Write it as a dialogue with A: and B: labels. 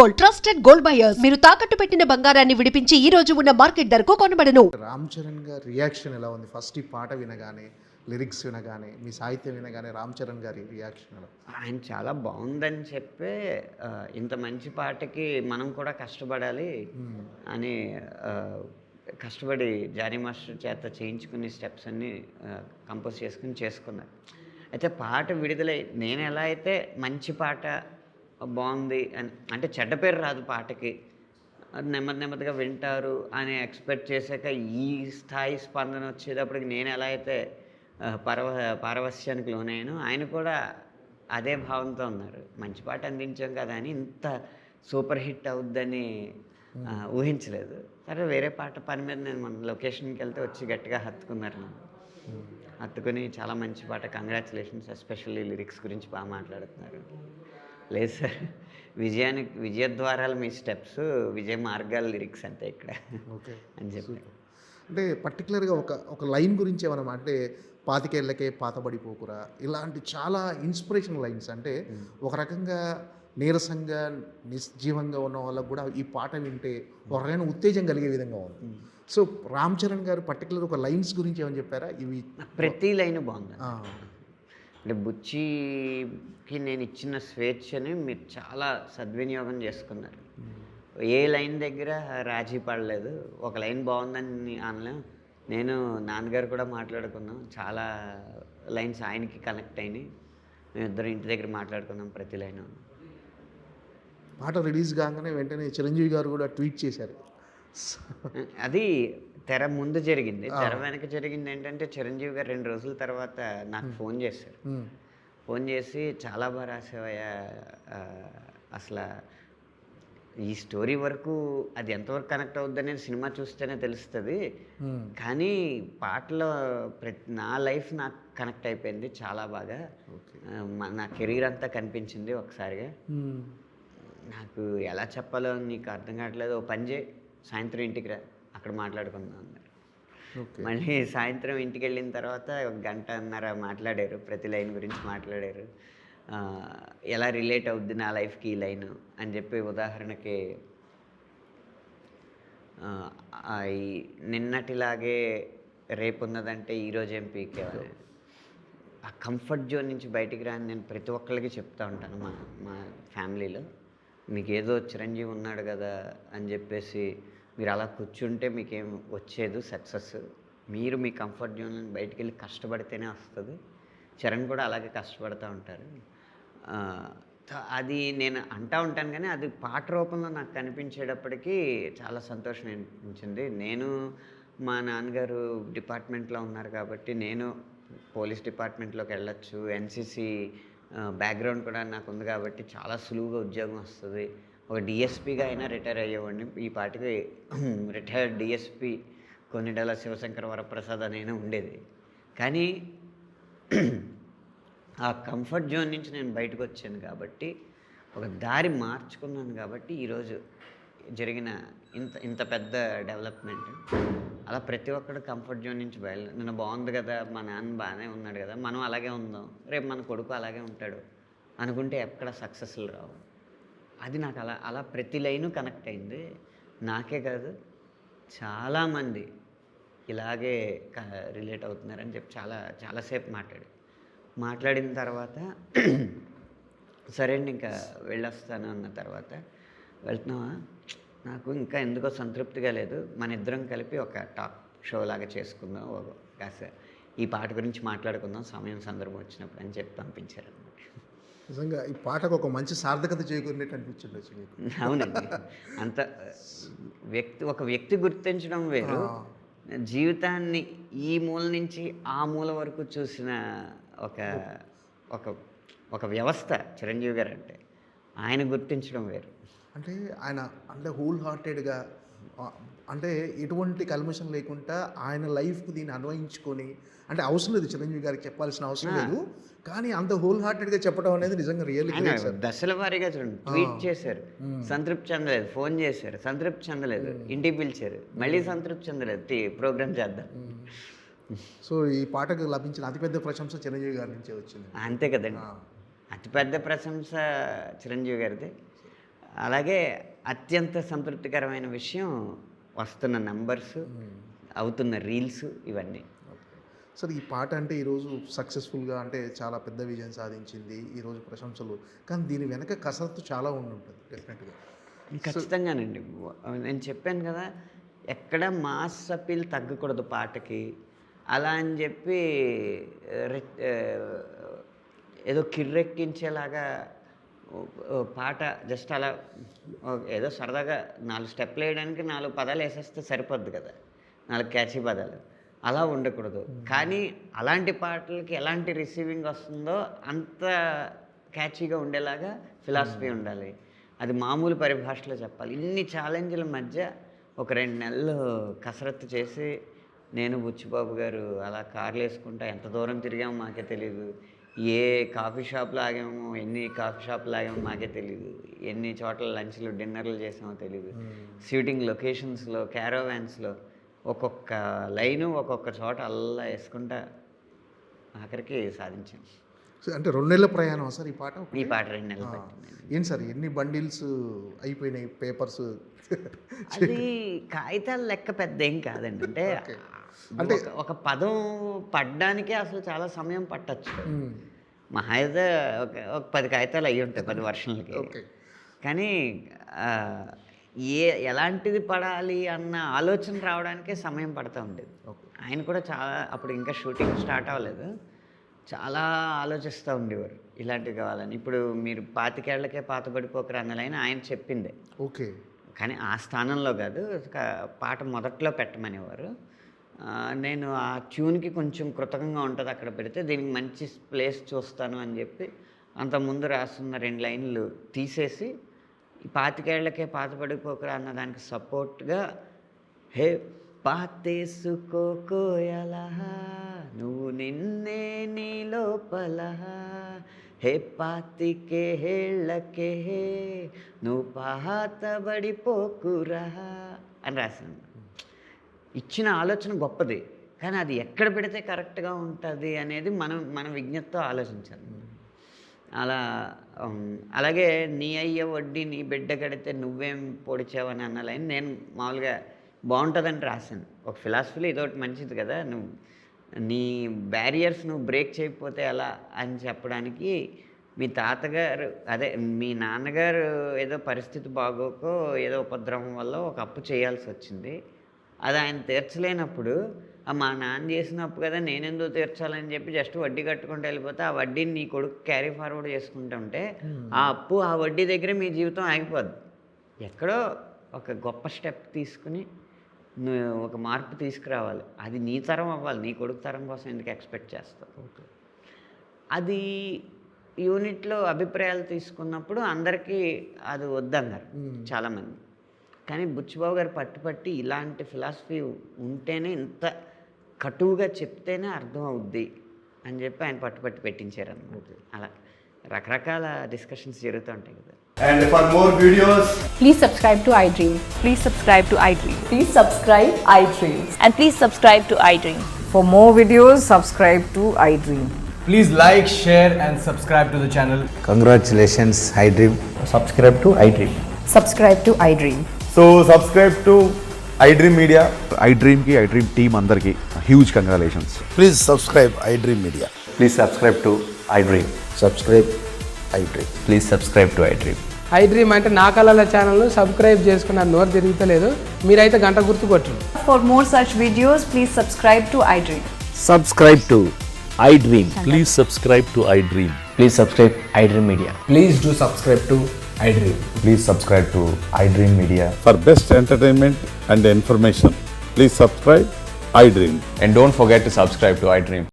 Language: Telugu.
A: Gold, trusted gold buyers. మీరు తాకట్టు పెట్టిన బంగారాన్ని విడిపించి ఈ రోజు ఉన్న మార్కెట్ ధరకు కొనబడను.
B: రామ్ చరణ్ గారి రియాక్షన్ ఎలా ఉంది? ఫస్ట్ ఈ పాట వినగానే, లిరిక్స్ వినగానే, మీ సాహిత్యం వినగానే రామ్ చరణ్ గారి రియాక్షన్ ఎలా?
C: ఆయన చాలా బాగుందని చెప్పే ఇంత మంచి పాటకి మనం కూడా కష్టపడాలి అని కష్టపడి జానీ మాస్టర్ చేత చేయించుకుని స్టెప్స్ అన్నీ కంపోజ్ చేసుకున్నారు. అయితే పాట విడుదలై నేను ఎలా అయితే మంచి పాట బాగుంది అని అంటే చెడ్డ పేరు రాదు పాటకి, అది నెమ్మదిగా వింటారు అని ఎక్స్పెక్ట్ చేశాక ఈ స్థాయి స్పందన వచ్చేటప్పటికి నేను ఎలా అయితే పారవస్యానికి లోనయ్యాను, ఆయన కూడా అదే భావంతో ఉన్నారు. మంచి పాట అందించాం కదా అని ఇంత సూపర్ హిట్ అవుద్దని ఊహించలేదు. సరే వేరే పాట పని మీద నేను మన లొకేషన్కి వెళ్తే వచ్చి గట్టిగా హత్తుకున్నారు నన్ను. హత్తుకుని చాలా మంచి పాట, కంగ్రాచులేషన్స్, ఎస్పెషల్లీ లిరిక్స్ గురించి బాగా మాట్లాడుతున్నారు. లేదు సార్, విజయద్వారాలు మీ స్టెప్స్, విజయ మార్గాల లిరిక్స్ అంతే ఇక్కడ
B: ఓకే
C: అని చెప్పి.
B: అంటే పర్టికులర్గా ఒక లైన్ గురించి ఏమన్నా అంటే పాతికేళ్ళకే పాతబడిపోకురా, ఇలాంటి చాలా ఇన్స్పిరేషనల్ లైన్స్. అంటే ఒక రకంగా నీరసంగా నిర్జీవంగా ఉన్న వాళ్ళకు కూడా ఈ పాట వింటే ఒక రకమైన ఉత్తేజం కలిగే విధంగా ఉంది. సో రామ్ చరణ్ గారు పర్టికులర్ ఒక లైన్స్ గురించి ఏమని చెప్పారా? ఇవి
C: ప్రతి లైన్ బాగుంది. అంటే బుచ్చికి నేను ఇచ్చిన స్వేచ్ఛని మీరు చాలా సద్వినియోగం చేసుకున్నారు. ఏ లైన్ దగ్గర రాజీ పడలేదు. ఒక లైన్ బాగుందని అనలేం. నేను నాన్నగారు కూడా మాట్లాడుకున్నాం, చాలా లైన్స్ ఆయనకి కనెక్ట్ అయినాయి. మేమిద్దరం ఇంటి దగ్గర మాట్లాడుకున్నాం ప్రతి లైన్.
B: పాట రిలీజ్ కాగానే వెంటనే చిరంజీవి గారు కూడా ట్వీట్ చేశారు.
C: అది తెర ముందు జరిగింది. తెర వెనక జరిగింది ఏంటంటే చిరంజీవి గారు 2 రోజుల తర్వాత నాకు ఫోన్ చేశారు. ఫోన్ చేసి చాలా బాగా రాసావయ్యా, అసలు ఈ స్టోరీ వరకు అది ఎంతవరకు కనెక్ట్ అవుద్ది అనేది సినిమా చూస్తేనే తెలుస్తుంది, కానీ పాటలో నా లైఫ్ నాకు కనెక్ట్ అయిపోయింది చాలా బాగా, నా కెరీర్ అంతా కనిపించింది ఒకసారిగా. నాకు ఎలా చెప్పాలో నీకు అర్థం కావట్లేదు, ఓ పని చేయి, సాయంత్రం ఇంటికి రా, అక్కడ మాట్లాడుకుందాం అన్నారు. మళ్ళీ సాయంత్రం ఇంటికి వెళ్ళిన తర్వాత 1 గంటన్నర మాట్లాడారు, ప్రతి లైన్ గురించి మాట్లాడారు. ఎలా రిలేట్ అవుద్ది నా లైఫ్కి ఈ లైను అని చెప్పి, ఉదాహరణకి నిన్నటిలాగే రేపు ఉన్నదంటే ఈరోజు ఏం పీకేవాలి, ఆ కంఫర్ట్ జోన్ నుంచి బయటికి రాని నేను ప్రతి ఒక్కరికి చెప్తా ఉంటాను మా ఫ్యామిలీలో. మీకు ఏదో చిరంజీవి ఉన్నాడు కదా అని చెప్పేసి మీరు అలా కూర్చుంటే మీకేం వచ్చేది సక్సెస్, మీరు మీ కంఫర్ట్ జోన్ నుంచి బయటికి వెళ్ళి కష్టపడితేనే వస్తుంది. చరణ్ కూడా అలాగే కష్టపడుతూ ఉంటారు. అది నేను అంటూ ఉంటాను, కానీ అది పాట రూపంలో నాకు కనిపించేటప్పటికీ చాలా సంతోషం అనిపించింది. నేను మా నాన్నగారు డిపార్ట్మెంట్లో ఉన్నారు కాబట్టి నేను పోలీస్ డిపార్ట్మెంట్లోకి వెళ్ళొచ్చు, ఎన్సీసీ బ్యాక్గ్రౌండ్ కూడా నాకు ఉంది కాబట్టి చాలా సులువుగా ఉద్యోగం వస్తుంది. ఒక డిఎస్పీగా అయినా రిటైర్ అయ్యేవాడిని. ఈ పాటికి రిటైర్డ్ డిఎస్పీ కొన్నిడల శివశంకర వరప్రసాద్ అనైనా ఉండేది. కానీ ఆ కంఫర్ట్ జోన్ నుంచి నేను బయటకు వచ్చాను కాబట్టి, ఒక దారి మార్చుకున్నాను కాబట్టి ఈరోజు జరిగిన ఇంత పెద్ద డెవలప్మెంట్. అలా ప్రతి ఒక్కడు కంఫర్ట్ జోన్ నుంచి నిన్న బాగుంది కదా, మా నాన్న బాగానే ఉన్నాడు కదా, మనం అలాగే ఉందాం, రేపు మన కొడుకు అలాగే ఉంటాడు అనుకుంటే ఎక్కడ సక్సెస్లు రావు. అది నాకు అలా ప్రతి లైను కనెక్ట్ అయింది. నాకే కాదు, చాలామంది ఇలాగే రిలేట్ అవుతున్నారని చెప్పి చాలాసేపు మాట్లాడిన తర్వాత సరే అండి ఇంకా వెళ్ళొస్తాను అన్న తర్వాత, వెళ్తున్నావా, నాకు ఇంకా ఎందుకో సంతృప్తిగా లేదు, మన ఇద్దరం కలిపి ఒక టాక్ షో లాగా చేసుకుందాం, కాస్త ఈ పాట గురించి మాట్లాడుకుందాం సమయం సందర్భం వచ్చినప్పుడు అని చెప్పి పంపించారు అనమాట.
B: నిజంగా ఈ పాటకు ఒక మంచి సార్థకత చేకూరినట్టు అనిపించిండొచ్చు మీకు.
C: అవునండి, అంత ఒక వ్యక్తి గుర్తించడం వేరు, జీవితాన్ని ఈ మూల నుంచి ఆ మూల వరకు చూసిన ఒక వ్యవస్థ చిరంజీవి గారు అంటే, ఆయన గుర్తించడం వేరు.
B: అంటే ఆయన హోల్ హార్టెడ్గా, అంటే ఎటువంటి కల్మషం లేకుండా ఆయన లైఫ్కి దీన్ని అన్వయించుకొని, అంటే అవసరం లేదు చిరంజీవి గారికి చెప్పాల్సిన అవసరం లేదు, కానీ అంత హోల్ హార్టెడ్గా చెప్పడం అనేది నిజంగా రియల్లీ
C: దశల వారీగా చూడండి. ట్వీట్ చేశారు, సంతృప్తి చెందలేదు, ఫోన్ చేశారు, సంతృప్తి చెందలేదు, ఇంటికి పిలిచారు, మళ్ళీ సంతృప్తి చెందలేదు, ప్రోగ్రామ్ చేద్దాం.
B: సో ఈ పాటకు లభించిన అతిపెద్ద ప్రశంస చిరంజీవి గారి నుంచే వచ్చింది.
C: అంతే కదండి, అతిపెద్ద ప్రశంస చిరంజీవి గారిది. అలాగే అత్యంత సంతృప్తికరమైన విషయం వస్తున్న నంబర్స్, అవుతున్న రీల్స్, ఇవన్నీ.
B: సార్ ఈ పాట అంటే ఈరోజు సక్సెస్ఫుల్గా అంటే చాలా పెద్ద విజయం సాధించింది, ఈరోజు ప్రశంసలు, కానీ దీని వెనక కసరత్తు చాలా ఉండి ఉంటుంది డెఫినెట్గా.
C: ఖచ్చితంగానండి. నేను చెప్పాను కదా, ఎక్కడ మాస్ అప్పీల్ తగ్గకూడదు పాటకి. అలా అని చెప్పి ఏదో కిర్రెక్కించేలాగా పాట జస్ట్ అలా ఏదో సరదాగా 4 స్టెప్లు వేయడానికి 4 పదాలు వేసేస్తే సరిపోద్ది కదా, 4 క్యాచీ పదాలు. అలా ఉండకూడదు. కానీ అలాంటి పాటలకి ఎలాంటి రిసీవింగ్ వస్తుందో అంత క్యాచీగా ఉండేలాగా ఫిలాసఫీ ఉండాలి. అది మామూలు పరిభాషలో చెప్పాలి. ఇన్ని ఛాలెంజ్ల మధ్య ఒక 2 నెలలు కసరత్తు చేసి నేను బుచ్చిబాబు గారు అలా కార్లు వేసుకుంటా ఎంత దూరం తిరిగామో మాకే తెలియదు, ఏ కాఫీ షాప్లో ఆగామో, ఎన్ని కాఫీ షాప్లు ఆగామో మాకే తెలియదు, ఎన్ని చోట్ల లంచ్లు డిన్నర్లు చేసామో తెలియదు, షూటింగ్ లొకేషన్స్లో, క్యారోవాన్స్లో ఒక్కొక్క లైను ఒక్కొక్క చోట అల్లా వేసుకుంటా ఆఖరికి సాధించాను.
B: అంటే 2 నెలల ప్రయాణం సార్ ఈ పాట?
C: ఈ పాట 2 నెలలు పట్టింది.
B: ఏంటి సార్ ఎన్ని బండిల్స్ అయిపోయినాయి పేపర్స్?
C: అది కాగితాల లెక్క పెద్ద ఏం కాదండి. అంటే ఒక పదం పడ్డానికే అసలు చాలా సమయం పట్టచ్చు. మహా అయితే ఒక 10 కాగితాలు అయ్యి ఉంటాయి 10 వర్షన్లకి. కానీ ఎలాంటిది పడాలి అన్న ఆలోచన రావడానికే సమయం పడుతూ ఉండేది. ఆయన కూడా చాలా, అప్పుడు ఇంకా షూటింగ్ స్టార్ట్ అవ్వలేదు, చాలా ఆలోచిస్తూ ఉండేవారు ఇలాంటివి కావాలని. ఇప్పుడు మీరు 25 ఏళ్లకే పాతబడిపోకరు అన్న లైన్ ఆయన చెప్పిందే.
B: ఓకే.
C: కానీ ఆ స్థానంలో కాదు, పాట మొదట్లో పెట్టమనేవారు. నేను ఆ ట్యూన్కి కొంచెం కృతజ్ఞంగా ఉంటుంది అక్కడ పెడితే, దీనికి మంచి ప్లేస్ చూస్తాను అని చెప్పి అంతకుముందు రాస్తున్న 2 లైన్లు తీసేసి ఈ 25 ఏళ్లకే పాతబడిపోకరా అన్న దానికి సపోర్ట్గా హే పాతేసుకోకోయలా నువ్వు నిన్నే నీ లోపల, హే 25 ఏళ్లకే నువ్వు పాతబడిపోకురా అని రాశాను. ఇచ్చిన ఆలోచన గొప్పది, కానీ అది ఎక్కడ పెడితే కరెక్ట్గా ఉంటుంది అనేది మన విజ్ఞతతో ఆలోచించాలి. అలాగే నీ అయ్య వడ్డీ నీ బిడ్డ కడితే నువ్వేం పొడిచావని అన్న లైన్ నేను మామూలుగా బాగుంటుందని రాశాను. ఒక ఫిలాసఫీలో ఇదొకటి మంచిది కదా, నువ్వు నీ బ్యారియర్స్ నువ్వు బ్రేక్ చేయకపోతే ఎలా అని చెప్పడానికి. మీ తాతగారు మీ నాన్నగారు ఏదో పరిస్థితి బాగోకో ఏదో ఉపద్రవం వల్ల ఒక అప్పు చేయాల్సి వచ్చింది, అది ఆయన తీర్చలేనప్పుడు మా నాన్న చేసిన అప్పు కదా నేనెందుకు తీర్చాలని చెప్పి జస్ట్ వడ్డీ కట్టుకుంటూ వెళ్ళిపోతే ఆ వడ్డీని నీ కొడుకు క్యారీ ఫార్వర్డ్ చేసుకుంటుంటే ఆ అప్పు ఆ వడ్డీ దగ్గరే మీ జీవితం ఆగిపోద్ది. ఎక్కడో ఒక గొప్ప స్టెప్ తీసుకుని నువ్వు ఒక మార్పు తీసుకురావాలి. అది నీ తరం అవ్వాలి, నీ కొడుకు తరం కోసం ఎందుకు ఎక్స్పెక్ట్ చేస్తావు? అది యూనిట్లో అభిప్రాయాలు తీసుకున్నప్పుడు అందరికీ అది వద్దన్నారు చాలామంది. కానీ బుచ్చిబాబు గారు పట్టుపట్టి ఇలాంటి ఫిలాసఫీ ఉంటేనే, ఇంత కటువుగా చెప్తేనే అర్థం అవుద్ది అని చెప్పి ఆయన పట్టుపట్టి పెట్టించారన్నమాట. అలా రకరకాల డిస్కషన్స్ జరుగుతూ ఉంటాయి కదా.
D: And for more videos,
E: please subscribe to iDream.
F: Please subscribe to iDream.
E: Please subscribe iDream.
F: And please subscribe to iDream.
E: For more videos, subscribe to iDream.
D: please like, share and subscribe to the channel.
G: Congratulations, iDream.
D: Subscribe to iDream.
E: Subscribe to iDream.
D: So subscribe to iDream Media.
H: iDream ki iDream team andarki huge congratulations.
G: Please subscribe iDream Media.
D: Please subscribe to iDream.
G: Subscribe iDream.
D: Please subscribe to iDream.
I: iDream అంటే నా కళల ఛానల్ను సబ్స్క్రైబ్ చేసుకున్న నోరు తిరుగుతలేదు, మీరైతే గంట గుర్తు కొట్టండి.
F: For more such videos, please subscribe to iDream.
G: Subscribe to iDream.
J: Please subscribe to iDream.
D: Please subscribe iDream Media.
I: Please do subscribe to iDream.
H: Please subscribe to iDream Media.
J: For best entertainment and information, please subscribe iDream.
D: And don't forget to subscribe to iDream.